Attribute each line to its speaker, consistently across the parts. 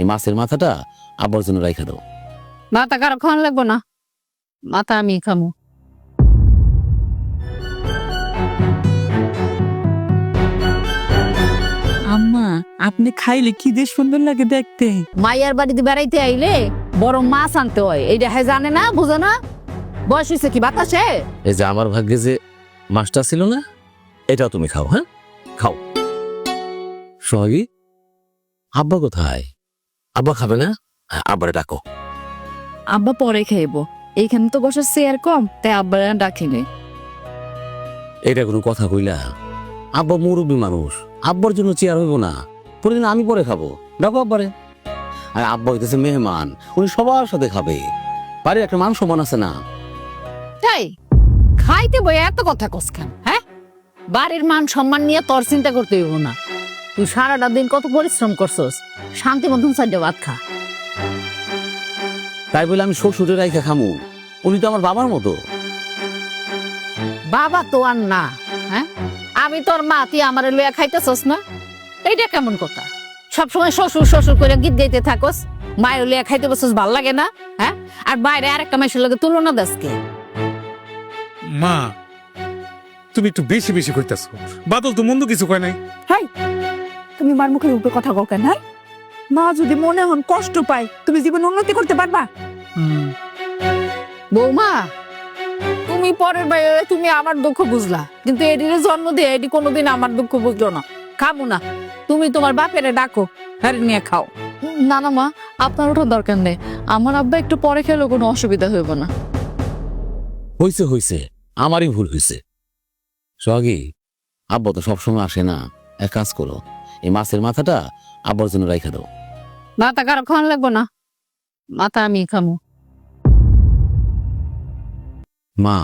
Speaker 1: এই মাছের মাথাটা আব্বার জন্য রাইখা দাও।
Speaker 2: মাথা কারো খাওয়ান লাগবো না, মাথা আমি খামু।
Speaker 3: আম্মা আপনি খাইলে কি যে সুন্দর লাগে দেখতে।
Speaker 2: মাইয়ার বাড়িতে বেড়াইতে আইলে বড় মাছ আনতে হয়, এইটা হ্যাঁ জানে না, বুঝে না। বয়স হয়েছে কি বাতাসে?
Speaker 1: এই যে আমার ভাগ্যে যে মাছটা ছিল না, এটাও তুমি খাও। হ্যাঁ, খাও। সোহাগী, আব্বা কোথায়? আব্বা খাবে না? আব্বারে ডাকো।
Speaker 4: আব্বা পরে খাইবো, এইখানে তো বসার চেয়ার কম, তাই আব্বার ডাকিনি।
Speaker 1: এটা কোনো কথা কইলা? আব্বা মুরব্বী মানুষ, আব্বার জন্য চেয়ার হইব না। প্রতিদিন আমি পরে খাবো, ডাকো আব্বারে। আর আব্বা হইতেছে মেহমান, উনি সবার সাথে খাবে। বাড়ির একটা মান সম্মান আছে না?
Speaker 2: তাই খাইতে বই এত কথা কস কেন? হ্যাঁ, বাড়ির মান সম্মান নিয়ে তোর চিন্তা করতে হইব না। তুই সারাটা দিন কত পরিশ্রম করছস, শান্তি মতন সাইডে ভাত খা।
Speaker 1: তাই বলে আমি শ্বশুরে রাইখা খামু? উনি তো আমার বাবার মতো।
Speaker 2: বাবা তো আর না। হ্যাঁ, আমি তোর মা, তুই আমার লইয়া খাইতেছস না? এইটা কেমন কথা? সবসময় শ্বশুর শ্বশুর করে গীত গাইতে থাকস, মায়ের লইয়া খাইতে বসছস, ভাল লাগে না? হ্যাঁ, আর বাইরে আরেকটা মাসের লগে তুলনা দাসকে।
Speaker 5: মা তুমি একটু বেশি বেশি কইতাছো। বাদল তো মন্দ কিছু কয় নাই।
Speaker 3: হাই, তুমি মার মুখের উপরে কথা কও কেন? হ্যাঁ, মা যদি মনে হন কষ্ট পায়, তুমি জীবন উন্নতি করতে পারবা?
Speaker 2: বৌমা, তুমি পরের বাইরে তুমি আমার দুঃখ বুঝলা, কিন্তু এটির জন্ম দিয়ে এটি কোনোদিন আমার দুঃখ বুঝলো না। খাবো না, তুমি তোমার বাপেরে ডাকো, হ্যাঁ নিয়ে খাও।
Speaker 4: না না মা, আপনার ওঠার দরকার নেই, আমার আব্বা একটু পরে খেলেও কোনো অসুবিধা হইব না।
Speaker 1: হইছে হইছে, আমারই ভুল হইছে। সোহাগী, আব্বা তো সবসময় আসে না। এক কাজ করো, এই মাছের মাথাটা আব্বার জন্য রাইখা দাও।
Speaker 2: মাথা কারো খাওয়ান লাগবো না, মাথা আমি খামু।
Speaker 1: মা,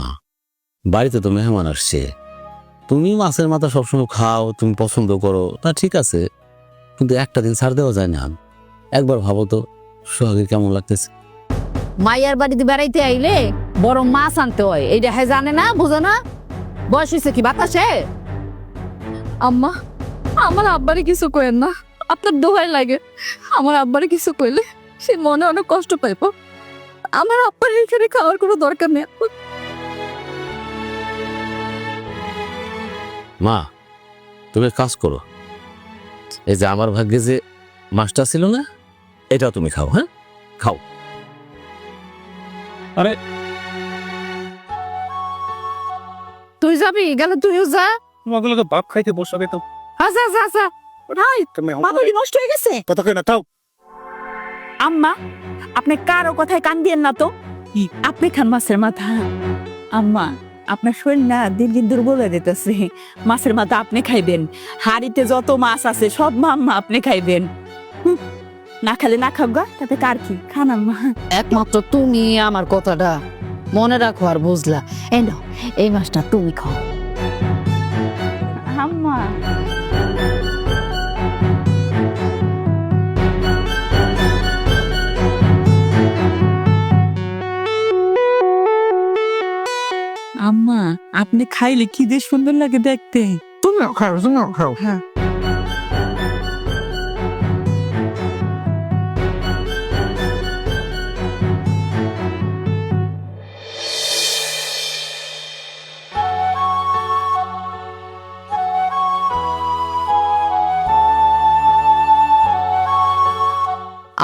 Speaker 1: বাড়িতে তো মেহমান আসছে, তুমি মাছের মাথা সবসময় খাও, তুমি পছন্দ করো, তা ঠিক আছে, কিন্তু একটা দিন ছাড় দেওয়া যায় না? একবার ভাবো তো সোহাগীর কেমন লাগতেছে।
Speaker 2: মাইয়ার বাড়িতে বেড়াইতে আইলে বড় মাছ আনতে হয়, এইটা হ্যাঁ জানে না, বুঝে না। বয়স হয়েছে কি বাতাসে?
Speaker 4: আম্মা, আমার আব্বারে কিছু কইেন না, আপনার দোহাই লাগে। আমার আব্বারে কিছু কইলে সে মনে অনেক কষ্ট পাইব। আমার আব্বার এখানে খাওয়ার কোনো দরকার নেই।
Speaker 1: মা, তুমি এক কাজ করো, এই যে আমার ভাগ্যে যে মাছটা ছিল না, এটাও তুমি খাও। হ্যাঁ, খাও।
Speaker 5: আরে
Speaker 2: তুই যাবি গেলে তুইও যা।
Speaker 5: তোমাকে লোকে বাপ খাইতে বসাবে তো।
Speaker 2: আচ্ছা আচ্ছা আচ্ছা।
Speaker 3: ভাই,
Speaker 5: তুমি
Speaker 3: বাবুলি নষ্ট হয়ে গেছে।
Speaker 5: কথা কই না, তাও
Speaker 3: আম্মা, আপনি কারো কথায় কান দিয়েন না তো। আপনি খান মাছের মাথা। আম্মা, আপনার শরীর না দিন দিন দুর্বল হয়ে যেতেছে। মাছের মাথা আপনি খাইবেন, হাড়িতে যত মাছ আছে সব আম্মা আপনি খাইবেন। না খেলে না খাবগা, তাতে কার কি? খান আম্মা।
Speaker 2: একমাত্র তুমি আমার কথাটা মনে রাখো আর বুঝলা। এই নাও, এই মাছটা তুমি খাও।
Speaker 3: আম্মা, আম্মা আপনি খাইলে কি যে সুন্দর লাগে দেখতে।
Speaker 5: তুমিও খাও, তুমিও খাও।
Speaker 3: হ্যাঁ,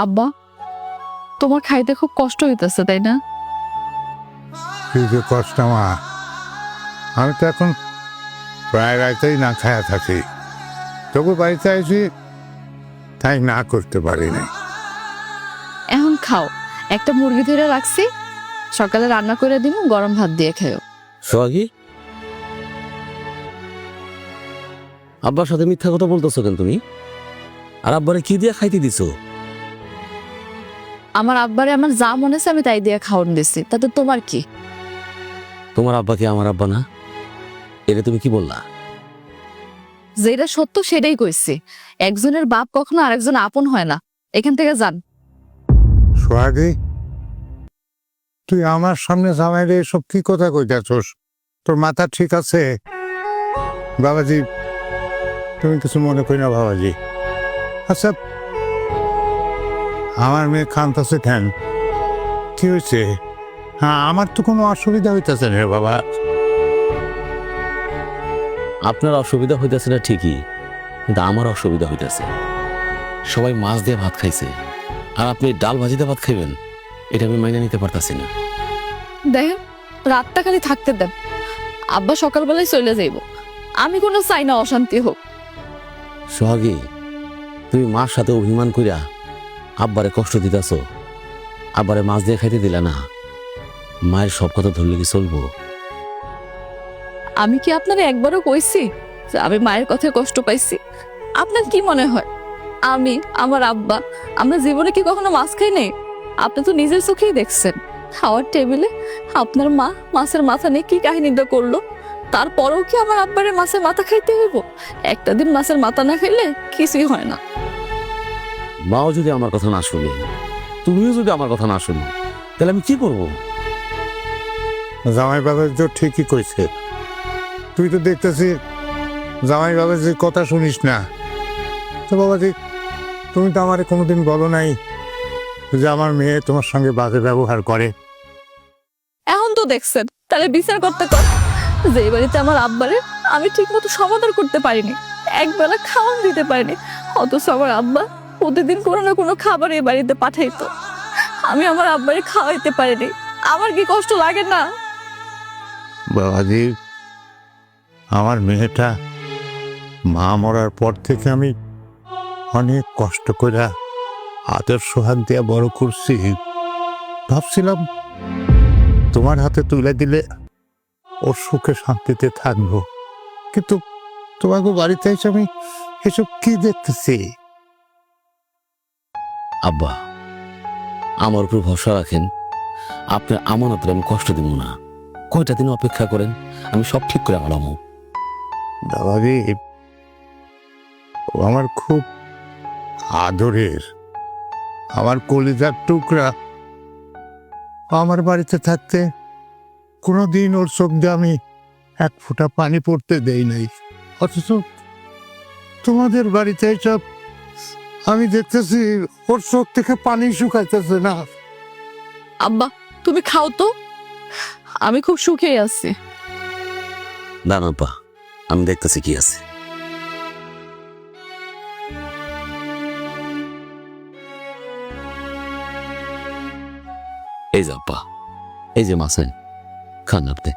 Speaker 4: আব্বা, তোমার খাইতে খুব কষ্ট হইতেছে তাই না?
Speaker 6: কি যে কষ্ট মা, আমি তো এখন প্রায় রাতেই না খায়া থাকি। তবু বাড়িতে আইছি, তাই না করতে পারিনি।
Speaker 4: এখন খাও, একটা মুরগি ধরে রাখছি, সকালে রান্না করে দিব, গরম ভাত দিয়ে খেও।
Speaker 1: সোহাগী, আব্বার সাথে মিথ্যা কথা বলতেছো কেন তুমি? আর আব্বারে কি দিয়ে খাইতে দিছো?
Speaker 4: আমার আব্বারে আমার যা মনে আছে আমি তাই দিয়ে খাওয়ান দিছি, তাতে তোমার কি?
Speaker 1: তোমার আব্বা কি আমার আব্বা না? এটা তুমি কি বললা?
Speaker 4: যেটা সত্য সেটাই কইছি। একজনের বাপ কখনো আরেকজন আপন হয় না। এখান থেকে যান।
Speaker 6: সোহাগী, তুই আমার সামনে জামাইরে এসব কি কথা কইতাছস? তোর মাথা ঠিক আছে? বাবাজি, তুমি কিছু মনে করি না বাবাজি। আচ্ছা, আমার মেয়ে কাঁদতেছে কেন? কি হয়েছে? হ্যাঁ, আমার তো কোনো অসুবিধা হইতেছে না রে বাবা।
Speaker 1: আপনার অসুবিধা হইতেছে না ঠিকই, কিন্তু আমার অসুবিধা হইতেছে। সবাই মাছ দিয়ে ভাত খাইছে, আর আপনি ডাল ভাজিতে ভাত খাইবেন, এটা আমি মাইনে নিতে পারতাছি না।
Speaker 4: দেখেন, রাতটা খালি থাকতে দেন। আব্বা সকালবেলায় চলে যাইব। আমি কোনো চাই না অশান্তি হোক।
Speaker 1: সোহাগী, তুমি মার সাথে অভিমান কইরা আব্বারে কষ্ট দিতেছ, আব্বারে মাছ দিয়ে খাইতে দিলা না। মায়ের সব কথা ধরলে কি চলবো?
Speaker 4: আমি কি আপনারা একবারও কইছি যে আমি মায়ের কথায় কষ্ট পাইছি? আপনার কি মনে হয় আমি, আমার আব্বা, আমরা জীবনে কি কখনো মাছ খাই নাই? আপনি তো নিজের চোখেই দেখছেন খাওয়ার টেবিলে আপনার মা মাছের মাথা নিয়ে কি কাহিনীটা করলো। তারপরেও কি আমার আব্বারে মাছের মাথা খাইতে হইব? একটা দিন মাছের মাথা না খাইলে কিছুই হয় না।
Speaker 1: মাও যদি আমার কথা না শুনে, তুমিও যদি আমার কথা না শুনো, তাহলে আমি কি করবো?
Speaker 6: জামাই বাবা তো ঠিকই কইছে। তুই তো দেখতেছি জামাই বাবার যে কথা শুনিস না। তো বাবাজি, তুমি তো আমারে কোনোদিন বলো নাই যে আমার মেয়ে তোমার সঙ্গে বাজে ব্যবহার করে।
Speaker 4: এখন তো দেখছেন, তাহলে বিচার করতে কর যে এই বাড়িতে আমার আব্বারে আমি ঠিক মতো সমাধান করতে পারিনি, একবেলা খাওয়ান দিতে পারিনি, অথচ আমার আব্বা প্রতিদিন কোনো না কোনো খাবার এই বাড়িতে পাঠাইতো। আমি আমার আব্বারে খাওয়াইতে পারিনি। আমার কি কষ্ট লাগে না?
Speaker 6: বাবাজি, আমার মেয়েটা মা মরার পর থেকে আমি অনেক কষ্ট করে আদর সোহাগ দিয়ে বড় করছি। ভাবছিলাম তোমার হাতে তুলে দিলে ওর সুখে শান্তিতে থাকবো, কিন্তু তোমাকে বাড়িতে এসে আমি এসব কি দেখতেছি?
Speaker 1: আব্বা, আমার উপর ভরসা রাখেন, আপনার আমানতের আমি কষ্ট দিব না। কয়টা দিন অপেক্ষা করেন, আমি সব ঠিক করে আলামো।
Speaker 6: বাবাজি, ও আমার খুব আদরের, আমার কলিজার টুকরা। ও আমার বাড়িতে থাকতে কোনোদিন ওর চোখ দিয়ে আমি এক ফোঁটা পানি পড়তে দেই নাই, অথচ তোমাদের বাড়িতে এসব আমি দেখতেছি ওর চোখ থেকে পানি শুকাইতেছে না।
Speaker 4: আব্বা, তুমি খাও তো, আমি খুব সুখেই আছি।
Speaker 1: দাঁড়ান আব্বা, আমি দেখতেছি কি আছে। এই যে আব্বা, এই যে মাছেন, খান আপনি।